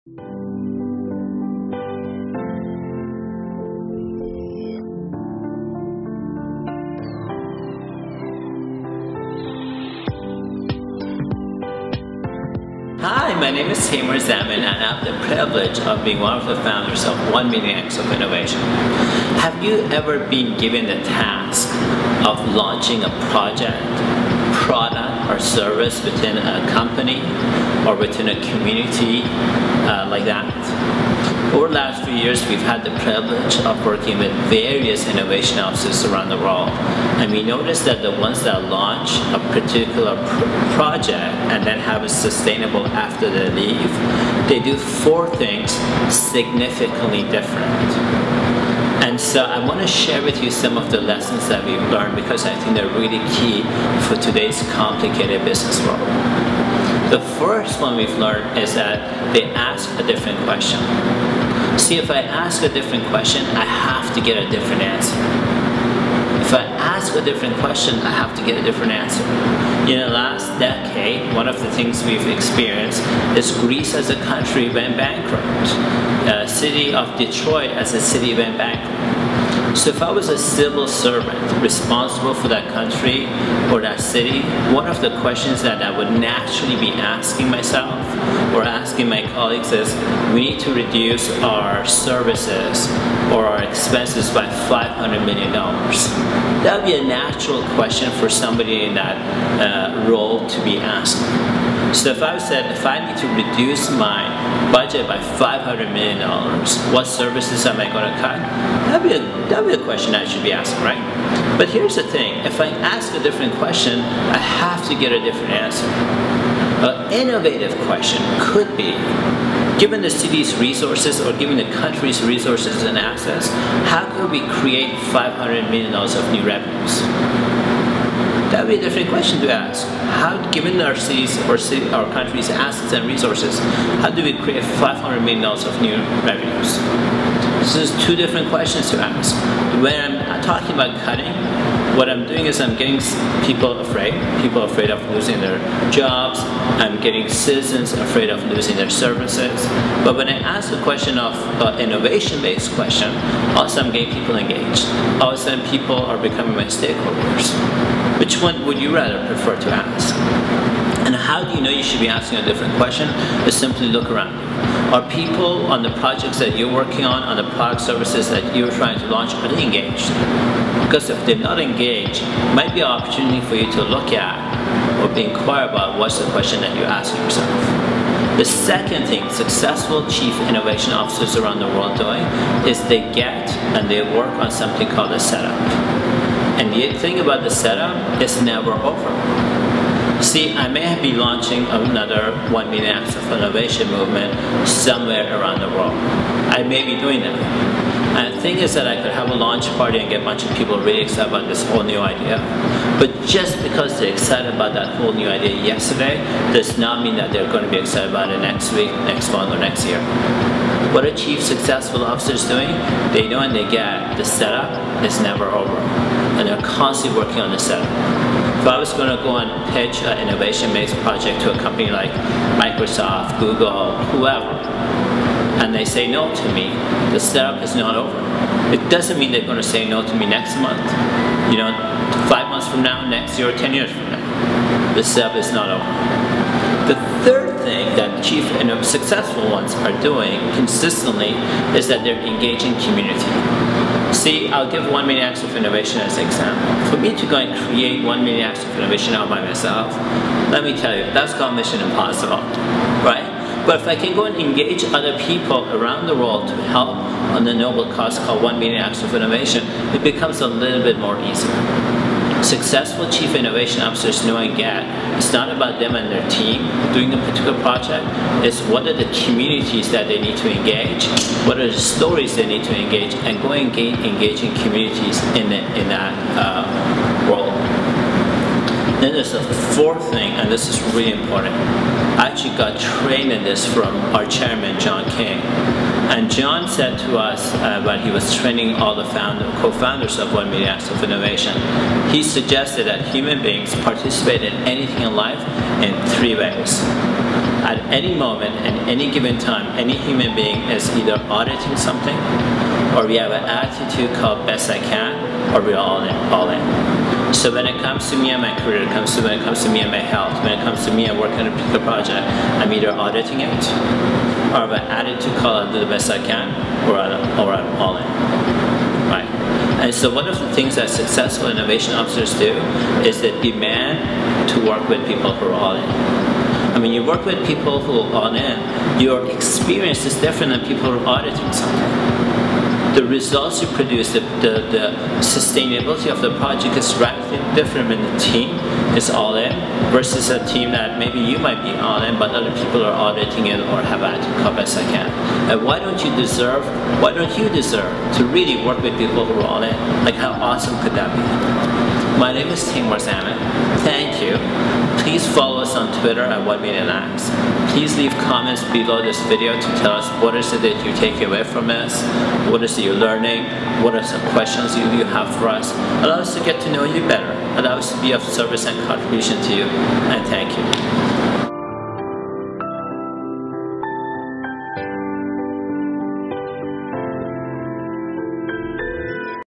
Hi, my name is Tamer Zaman, and I have the privilege of being one of the founders of 1 Million Acts of Innovation. Have you ever been given the task of launching a project, product, or service within a company or within a community like that? Over the last few years, we've had the privilege of working with various innovation offices around the world, and we noticed that the ones that launch a particular project and then have it sustainable after they leave, they do 4 things significantly different. And so I want to share with you some of the lessons that we've learned, because I think they're really key for today's complicated business world. The first one we've learned is that they ask a different question. See, if I ask a different question, I have to get a different answer. If I ask a different question, I have to get a different answer. In the last decade, one of the things we've experienced is Greece as a country went bankrupt. The city of Detroit as a city went bankrupt. So if I was a civil servant responsible for that country or that city, one of the questions that I would naturally be asking myself or asking my colleagues is, we need to reduce our services or our expenses by $500 million. That would be a natural question for somebody in that role to be asking. So if I said, if I need to reduce my budget by $500 million, what services am I going to cut? That'd be a question I should be asking, right? But here's the thing, if I ask a different question, I have to get a different answer. An innovative question could be, given the city's resources or given the country's resources and assets, how could we create $500 million of new revenues? That would be a different question to ask. How, given our cities or our country's assets and resources, how do we create $500 million of new revenues? This is 2 different questions to ask. When I'm talking about cutting, what I'm doing is I'm getting people afraid of losing their jobs. I'm getting citizens afraid of losing their services. But when I ask a question of innovation-based question, all of a sudden I'm getting people engaged. All of a sudden people are becoming my stakeholders. Which one would you rather prefer to ask? And how do you know you should be asking a different question? Is simply look around you. Are people on the projects that you're working on the product services that you're trying to launch, are they engaged? Because if they're not engaged, it might be an opportunity for you to look at or be inquire about what's the question that you're asking yourself. The second thing successful chief innovation officers around the world doing is they get and they work on something called a setup. And the thing about the setup is never over. See, I may be launching another 1 Million Acts of Innovation movement somewhere around the world. I may be doing that. And the thing is that I could have a launch party and get a bunch of people really excited about this whole new idea. But just because they're excited about that whole new idea yesterday does not mean that they're going to be excited about it next week, next month, or next year. What a chief successful officer is doing, they know and they get the setup is never over. And they're constantly working on the setup. If I was going to go and pitch an innovation-based project to a company like Microsoft, Google, whoever, and they say no to me, the setup is not over. It doesn't mean they're going to say no to me next month, 5 months from now, next year, or 10 years from now. The setup is not over. The third thing that chief and successful ones are doing consistently is that they're engaging community. See, I'll give 1 Million Acts of Innovation as an example. For me to go and create 1 Million Acts of Innovation all by myself, let me tell you, that's called mission impossible, right? But if I can go and engage other people around the world to help on the noble cause called 1 Million Acts of Innovation, it becomes a little bit more easier. Successful chief innovation officers know and get, it's not about them and their team doing a particular project, it's what are the communities that they need to engage, what are the stories they need to engage, and go and engaging communities in that role. Then there's a 4th thing, and this is really important. I actually got trained in this from our chairman, John King. And John said to us when he was training all the co-founders of 1 Million Acts of Innovation, he suggested that human beings participate in anything in life in 3 ways. At any moment, in any given time, any human being is either auditing something, or we have an attitude called best I can, or we're all in. So when it comes to me and my career, when it comes to me and my health, when it comes to me and working on a particular project, I'm either auditing it, or I have an attitude called I'll do the best I can, or I'm all in. Right? And so one of the things that successful innovation officers do is they demand to work with people who are all in. I mean, you work with people who are all in, your experience is different than people who are auditing something. The results you produce, the sustainability of the project is radically different when the team is all in versus a team that maybe you might be all in, but other people are auditing it or have attitude called best I can. And why don't you deserve to really work with people who are all in? Like, how awesome could that be? My name is Taimur Zaman. Thank you. Please follow us on Twitter at 1 Million Acts. Please leave comments below this video to tell us what is it that you take away from us, what is it you're learning, what are some questions you have for us. Allow us to get to know you better. Allow us to be of service and contribution to you. And thank you.